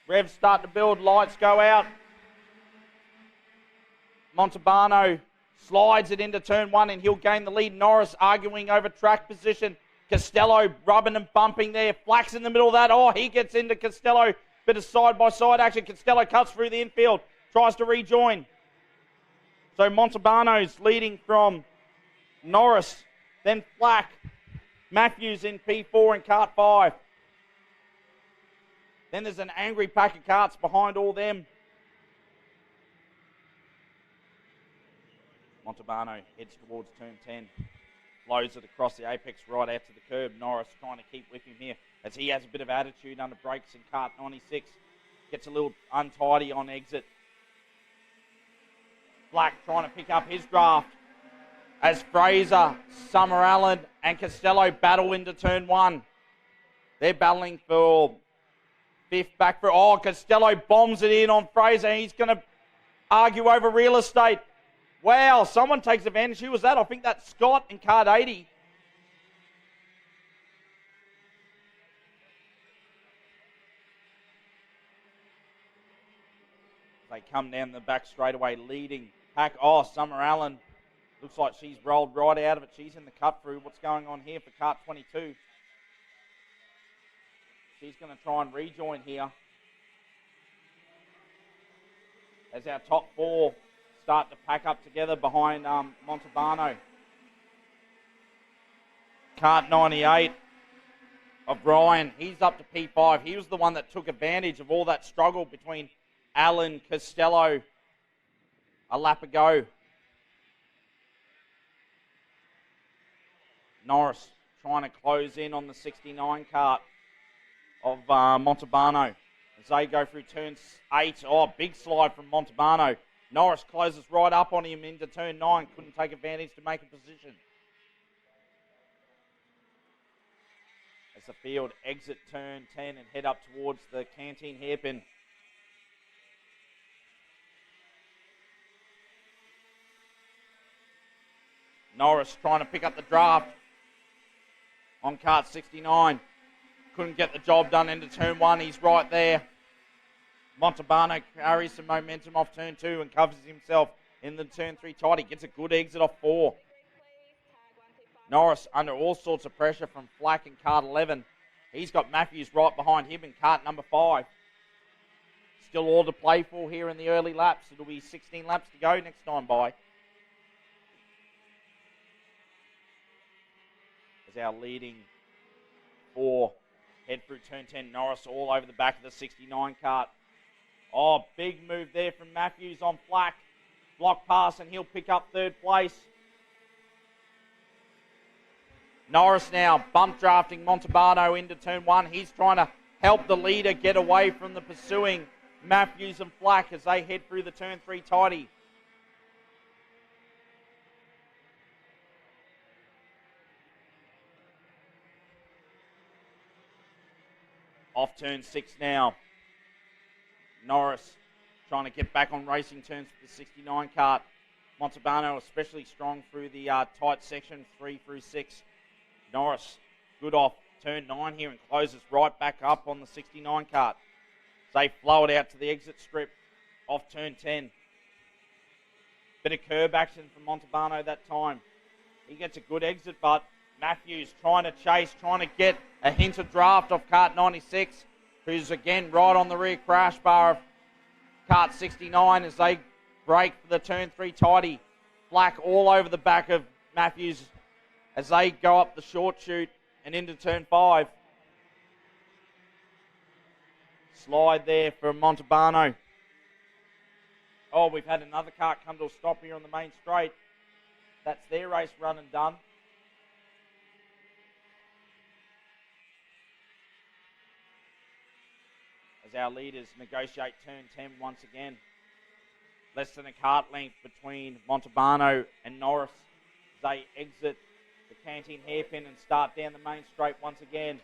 Revs start to build. Lights go out. Montalbano slides it into turn one and he'll gain the lead. Norris arguing over track position. Costello rubbing and bumping there. Flax in the middle of that. Oh, he gets into Costello. Bit of side-by-side action. Costello cuts through the infield. Tries to rejoin. So Montalbano's leading from Norris. Then Flack. Matthews in P4 and KART 5. Then there's an angry pack of karts behind all them. Montalbano heads towards turn 10. Flows it across the apex right out to the curb. Norris trying to keep with him here as he has a bit of attitude under brakes in KART 96. Gets a little untidy on exit. Black trying to pick up his draft as Fraser, Summer Allen and Costello battle into turn one. They're battling for fifth back for... Oh, Costello bombs it in on Fraser. He's going to argue over real estate. Wow, someone takes advantage. Who was that? I think that's Scott in KART 80. They come down the back straightaway leading pack. Oh, Summer Allen. Looks like she's rolled right out of it. She's in the cut through. What's going on here for KART 22? She's going to try and rejoin here. As our top four start to pack up together behind Montalbano. KART 98 of Ryan. He's up to P5. He was the one that took advantage of all that struggle between Allen, Costello, a lap ago. Norris trying to close in on the 69 kart of Montalbano. As they go through turn 8. Oh, big slide from Montalbano. Norris closes right up on him into turn 9. Couldn't take advantage to make a position. As the field exit turn 10 and head up towards the canteen hairpin. Norris trying to pick up the draft on KART 69. Couldn't get the job done into turn 1. He's right there. Montalbano carries some momentum off turn 2 and covers himself in the turn 3 tight. He gets a good exit off 4. Norris under all sorts of pressure from Flack in KART 11. He's got Matthews right behind him in KART number 5. Still all to play for here in the early laps. It'll be 16 laps to go next time by. As our leading 4 head through turn 10. Norris all over the back of the 69 kart. Oh, big move there from Matthews on Flack. Block pass and he'll pick up 3rd place. Norris now bump drafting Montalbano into turn 1. He's trying to help the leader get away from the pursuing Matthews and Flack as they head through the turn 3 tidy. Off turn 6 now. Norris trying to get back on racing terms for the 69 kart. Montalbano especially strong through the tight section 3 through 6. Norris good off turn 9 here and closes right back up on the 69 kart. They flow it out to the exit strip off turn 10. Bit of curb action from Montalbano that time. He gets a good exit, but Matthews trying to chase, trying to get a hint of draft off KART 96, who's again right on the rear crash bar of KART 69 as they break for the turn 3 tidy. Flack all over the back of Matthews as they go up the short chute and into turn 5. Slide there for Montalbano. Oh, we've had another kart come to a stop here on the main straight. That's their race run and done. As our leaders negotiate turn 10 once again. Less than a kart length between Montalbano and Norris. They exit the canteen hairpin and start down the main straight once again.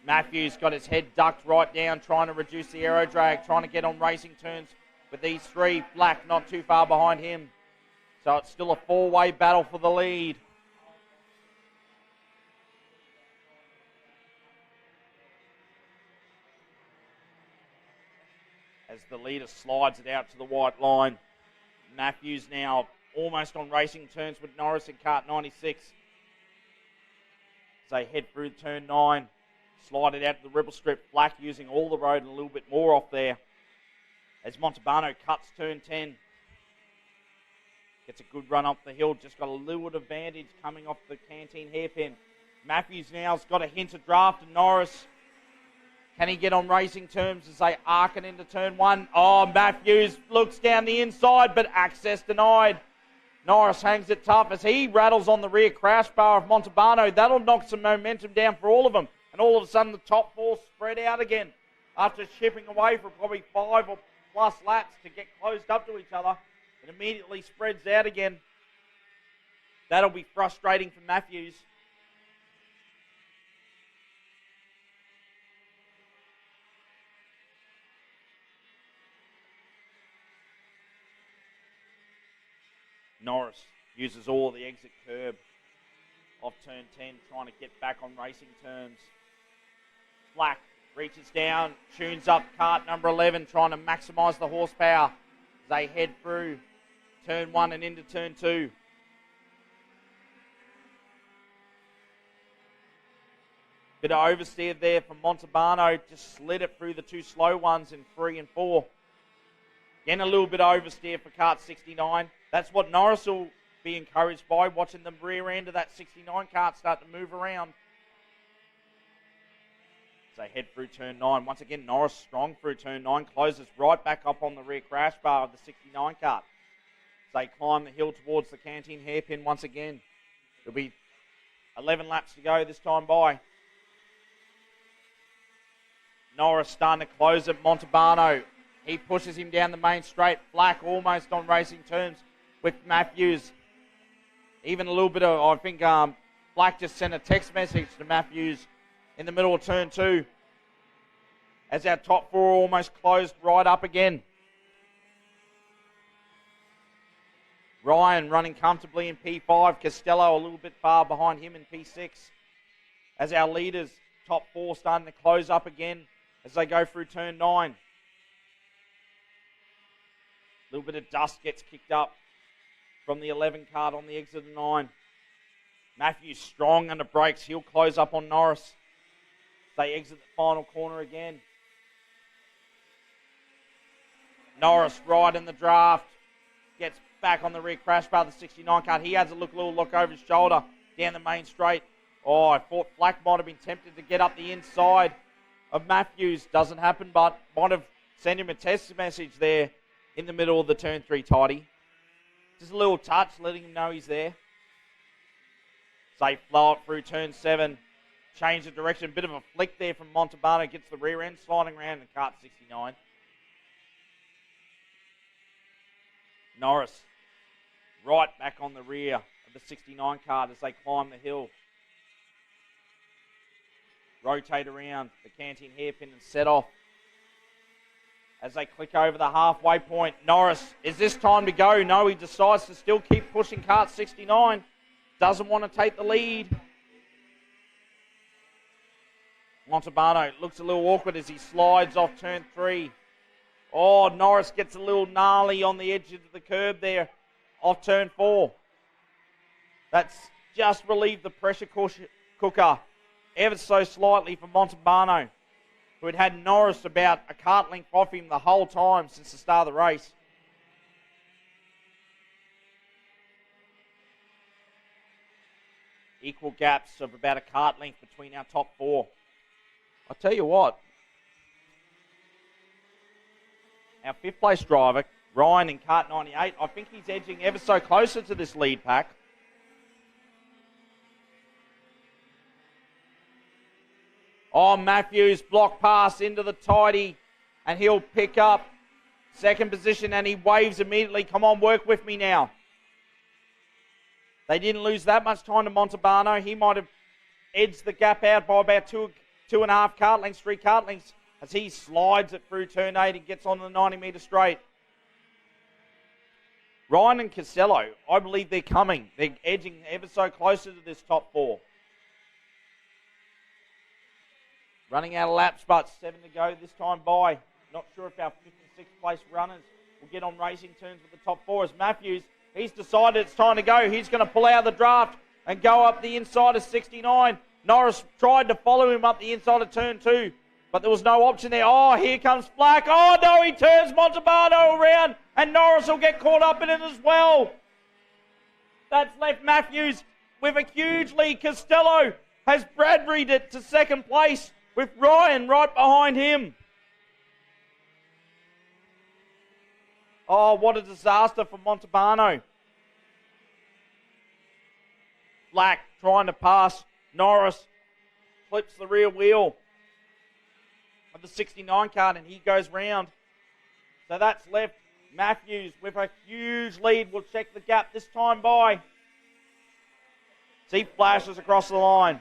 Matthews got his head ducked right down, trying to reduce the aero drag, trying to get on racing turns with these 3. Flack not too far behind him. So it's still a 4-way battle for the lead. as the leader slides it out to the white line. Matthews now almost on racing terms with Norris in kart 96. As they head through turn 9, slide it out to the ripple strip. Black using all the road and a little bit more off there. As Montalbano cuts turn 10. Gets a good run up the hill, just got a little advantage coming off the canteen hairpin. Matthews now's got a hint of draft and Norris. Can he get on racing terms as they arc it into turn 1? Oh, Matthews looks down the inside, but access denied. Norris hangs it tough as he rattles on the rear crash bar of Montalbano. That'll knock some momentum down for all of them. And all of a sudden, the top 4 spread out again after chipping away for probably 5 or plus laps to get closed up to each other. It immediately spreads out again. That'll be frustrating for Matthews. Norris uses all the exit curb off turn 10, trying to get back on racing terms. Black reaches down, tunes up kart number 11, trying to maximise the horsepower as they head through turn 1 and into turn 2. Bit of oversteer there from Montalbano, just slid it through the 2 slow ones in 3 and 4. Again, a little bit of oversteer for kart 69. That's what Norris will be encouraged by, watching the rear end of that 69 kart start to move around. As they head through turn 9. Once again, Norris strong through turn 9, closes right back up on the rear crash bar of the 69 kart. As they climb the hill towards the canteen hairpin once again. There'll be 11 laps to go this time by. Norris starting to close at Montalbano. He pushes him down the main straight. Black almost on racing terms with Matthews. Even a little bit of, I think Black just sent a text message to Matthews in the middle of turn 2. As our top 4 almost closed right up again. Ryan running comfortably in P5. Costello a little bit far behind him in P6. As our leaders, top 4 starting to close up again as they go through turn 9. A little bit of dust gets kicked up from the 11 kart on the exit of 9. Matthews strong under brakes. He'll close up on Norris. They exit the final corner again. Norris right in the draft. Gets back on the rear crash bar of the 69 kart. He has a little look over his shoulder down the main straight. Oh, I thought Black might have been tempted to get up the inside of Matthews. Doesn't happen, but might have sent him a text message there in the middle of the turn 3 tidy. Just a little touch, letting him know he's there. Safe flow up through turn 7. Change the direction. Bit of a flick there from Montalbano. Gets the rear end sliding around in kart 69. Norris right back on the rear of the 69 kart as they climb the hill. Rotate around the canteen hairpin and set off. As they click over the halfway point, Norris, is this time to go? No, he decides to still keep pushing kart 69. Doesn't want to take the lead. Montalbano looks a little awkward as he slides off turn 3. Oh, Norris gets a little gnarly on the edge of the curb there off turn 4. That's just relieved the pressure cooker ever so slightly for Montalbano, who had Norris about a kart length off him the whole time since the start of the race. Equal gaps of about a kart length between our top 4. I'll tell you what, our 5th place driver, Ryan in kart 98, I think he's edging ever so closer to this lead pack. Oh, Matthews block pass into the tidy and he'll pick up second position and he waves immediately. Come on, work with me now. They didn't lose that much time to Montalbano. He might have edged the gap out by about 2.5 kart lengths, 3 kart lengths as he slides it through turn 8 and gets on the 90 metre straight. Ryan and Costello, I believe they're coming. They're edging ever so closer to this top 4. Running out of laps, but 7 to go this time by. Not sure if our 5th and 6th place runners will get on racing terms with the top 4 as Matthews, he's decided it's time to go. He's going to pull out of the draft and go up the inside of 69. Norris tried to follow him up the inside of turn 2, but there was no option there. Oh, here comes Flack. Oh, no, he turns Montalbano around, and Norris will get caught up in it as well. That's left Matthews with a huge lead. Costello has Bradbury'd it to 2nd place with Ryan right behind him. Oh, what a disaster for Montalbano. Black trying to pass. Norris clips the rear wheel of the 69 card and he goes round. So that's left Matthews with a huge lead. We'll check the gap this time by. See, flashes across the line.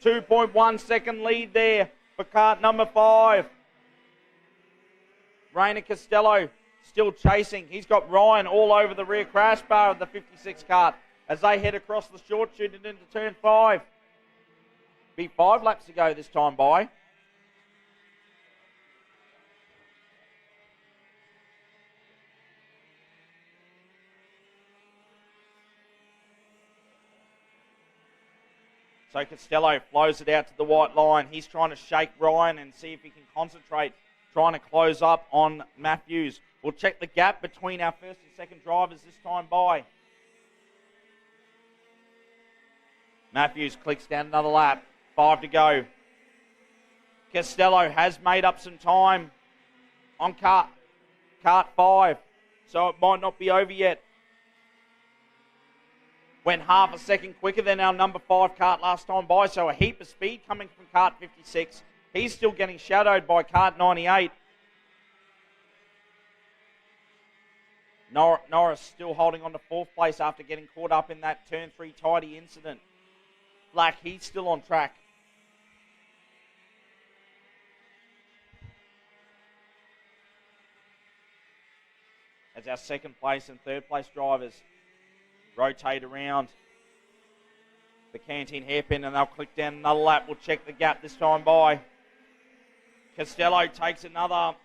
2.1 second lead there for cart number 5. Rayner Costello still chasing. He's got Ryan all over the rear crash bar of the 56 cart as they head across the short chute and into turn 5. Be 5 laps to go this time by. So Costello flows it out to the white line. He's trying to shake Ryan and see if he can concentrate, trying to close up on Matthews. We'll check the gap between our 1st and 2nd drivers this time by. Matthews clicks down another lap. 5 to go. Costello has made up some time on cart 5, so it might not be over yet. Went half a second quicker than our number 5 cart last time by, so a heap of speed coming from cart 56. He's still getting shadowed by cart 98. Norris still holding on to 4th place after getting caught up in that turn 3 tidy incident. Black, he's still on track. As our 2nd place and 3rd place drivers rotate around the canteen hairpin and they'll click down another lap. We'll check the gap this time by. Costello takes another,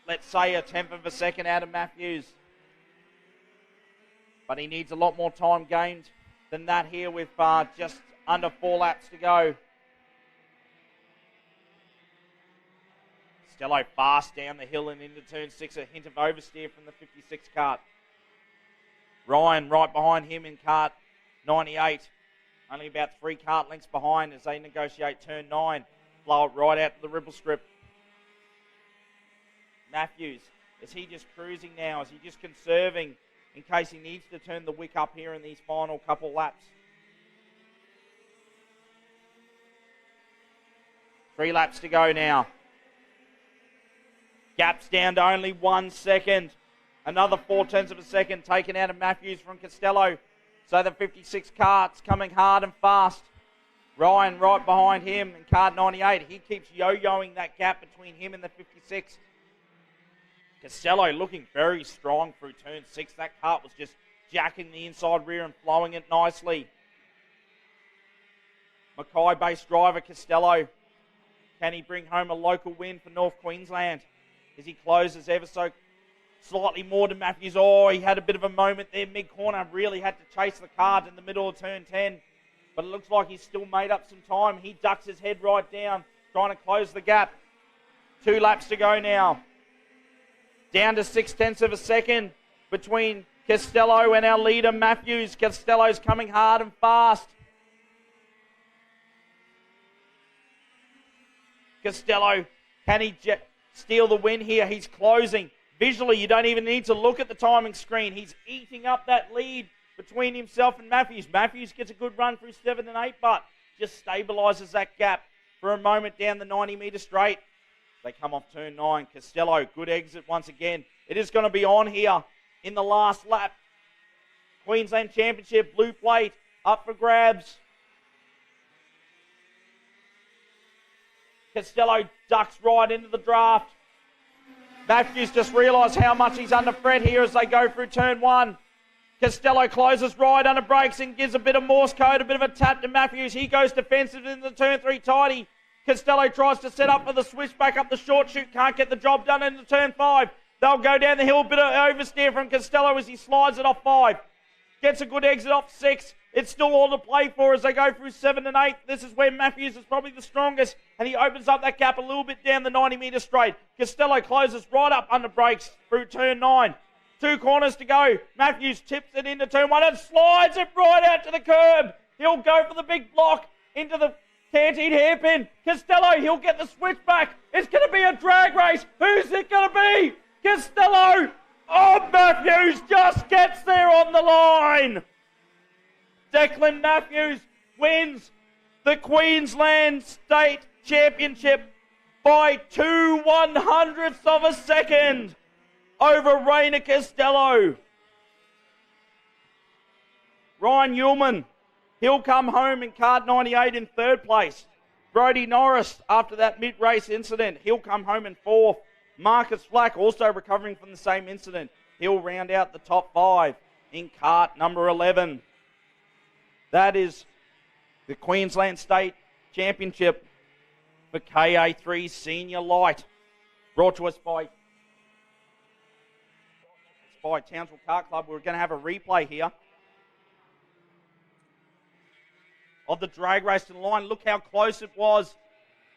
let's say, a 1/10 of a second out of Matthews. But he needs a lot more time gained than that here with just under 4 laps to go. Costello fast down the hill and into turn 6, a hint of oversteer from the 56 cart. Ryan right behind him in cart 98. Only about 3 cart lengths behind as they negotiate turn 9. Blow it right out to the ripple strip. Matthews, is he just cruising now? Is he just conserving in case he needs to turn the wick up here in these final couple laps? 3 laps to go now. Gap's down to only 1 second. Another 4/10 of a second taken out of Matthews from Costello. So the 56 cart's coming hard and fast. Ryan right behind him in cart 98. He keeps yo-yoing that gap between him and the 56. Costello looking very strong through turn 6. That cart was just jacking the inside rear and flowing it nicely. Mackay-based driver Costello. Can he bring home a local win for North Queensland as he closes ever so slightly more to Matthews? Oh, he had a bit of a moment there mid-corner. Really had to chase the cart in the middle of turn 10. But it looks like he's still made up some time. He ducks his head right down, trying to close the gap. 2 laps to go now. Down to 6/10 of a second between Costello and our leader, Matthews. Costello's coming hard and fast. Costello, can he steal the win here? He's closing. Visually, you don't even need to look at the timing screen. He's eating up that lead between himself and Matthews. Matthews gets a good run through 7 and 8, but just stabilises that gap for a moment down the 90-metre straight. They come off turn 9. Costello, good exit once again. It is going to be on here in the last lap. Queensland Championship, blue plate, up for grabs. Costello ducks right into the draft. Matthews just realised how much he's under threat here as they go through turn 1. Costello closes right under brakes and gives a bit of Morse code, a bit of a tap to Matthews. He goes defensive in the turn 3 tidy. Costello tries to set up for the switch back up the short chute. Can't get the job done into turn 5. They'll go down the hill. A bit of oversteer from Costello as he slides it off 5. Gets a good exit off 6. It's still all to play for as they go through 7 and 8. This is where Matthews is probably the strongest, and he opens up that gap a little bit down the 90-metre straight. Costello closes right up under brakes through turn 9. 2 corners to go. Matthews tips it into turn 1 and slides it right out to the curb. He'll go for the big block into the canted hairpin. Costello, he'll get the switch back. It's going to be a drag race. Who's it going to be? Costello. Oh, Matthews just gets there on the line. Declan Matthews wins the Queensland State Championship by 2/100ths of a second over Rayner Costello. Ryan Ullman, he'll come home in KART 98 in 3rd place. Brodie Norris, after that mid-race incident, he'll come home in 4th. Marcus Flack, also recovering from the same incident. He'll round out the top 5 in KART number 11. That is the Queensland State Championship for KA3 Senior Light. Brought to us by Townsville Kart Club. We're going to have a replay here of the drag race to the line. Look how close it was.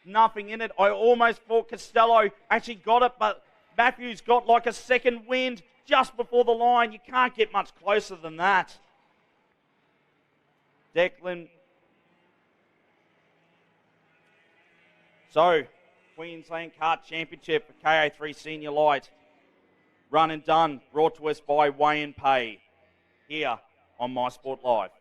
Nothing in it. I almost thought Costello actually got it, but Matthews got like a second wind just before the line. You can't get much closer than that. Declan. So, Queensland Kart Championship for KA3 Senior Light. Run and done. Brought to us by Weigh and Pay here on My Sport Live.